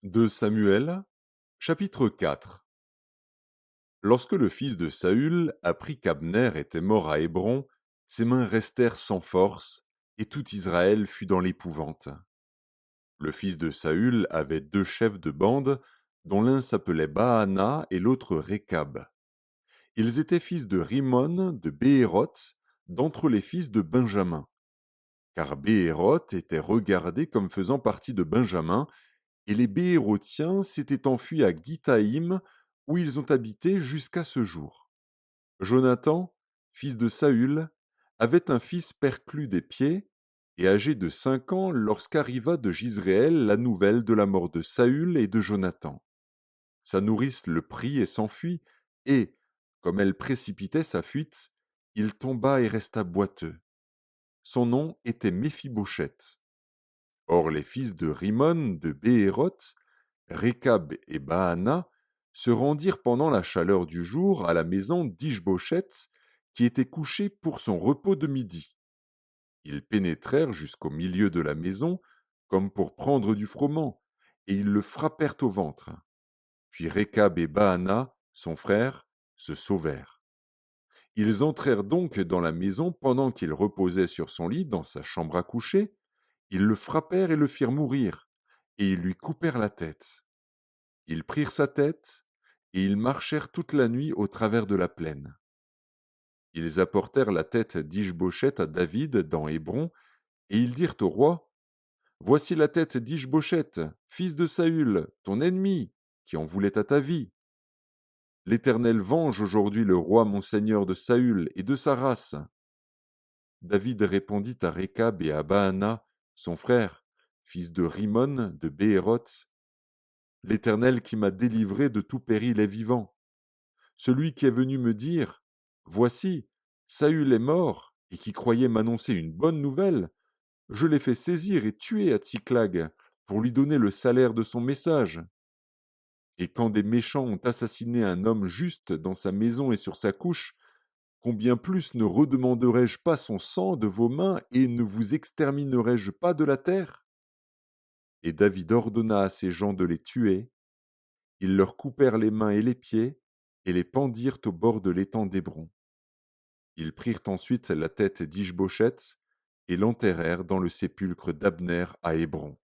De Samuel, chapitre 4. Lorsque le fils de Saül apprit qu'Abner était mort à Hébron, ses mains restèrent sans force, et tout Israël fut dans l'épouvante. Le fils de Saül avait deux chefs de bande, dont l'un s'appelait Baana et l'autre Récab. Ils étaient fils de Rimon de Béhéroth, d'entre les fils de Benjamin. Car Béhéroth était regardé comme faisant partie de Benjamin, et les Béérothiens s'étaient enfuis à Githaïm, où ils ont habité jusqu'à ce jour. Jonathan, fils de Saül, avait un fils perclus des pieds, et âgé de 5 ans lorsqu'arriva de Gisréel la nouvelle de la mort de Saül et de Jonathan. Sa nourrice le prit et s'enfuit, et, comme elle précipitait sa fuite, il tomba et resta boiteux. Son nom était Méphibosheth. Or les fils de Rimon de Béhéroth, Récab et Baana, se rendirent pendant la chaleur du jour à la maison d'Ishbosheth, qui était couché pour son repos de midi. Ils pénétrèrent jusqu'au milieu de la maison, comme pour prendre du froment, et ils le frappèrent au ventre. Puis Récab et Baana, son frère, se sauvèrent. Ils entrèrent donc dans la maison pendant qu'il reposait sur son lit dans sa chambre à coucher. Ils le frappèrent et le firent mourir, et ils lui coupèrent la tête. Ils prirent sa tête, et ils marchèrent toute la nuit au travers de la plaine. Ils apportèrent la tête d'Ishbosheth à David dans Hébron, et ils dirent au roi, Voici la tête d'Ishbosheth, fils de Saül, ton ennemi, qui en voulait à ta vie. L'Éternel venge aujourd'hui le roi mon seigneur de Saül et de sa race. David répondit à Récab et à Baana, son frère, fils de Rimon de Béhéroth, L'Éternel qui m'a délivré de tout péril est vivant. Celui qui est venu me dire, Voici, Saül est mort, et qui croyait m'annoncer une bonne nouvelle, je l'ai fait saisir et tuer à Tsiklag, pour lui donner le salaire de son message. Et quand des méchants ont assassiné un homme juste dans sa maison et sur sa couche, combien plus ne redemanderai-je pas son sang de vos mains et ne vous exterminerai-je pas de la terre? Et David ordonna à ses gens de les tuer. Ils leur coupèrent les mains et les pieds, et les pendirent au bord de l'étang d'Hébron. Ils prirent ensuite la tête d'Ishbosheth, et l'enterrèrent dans le sépulcre d'Abner à Hébron.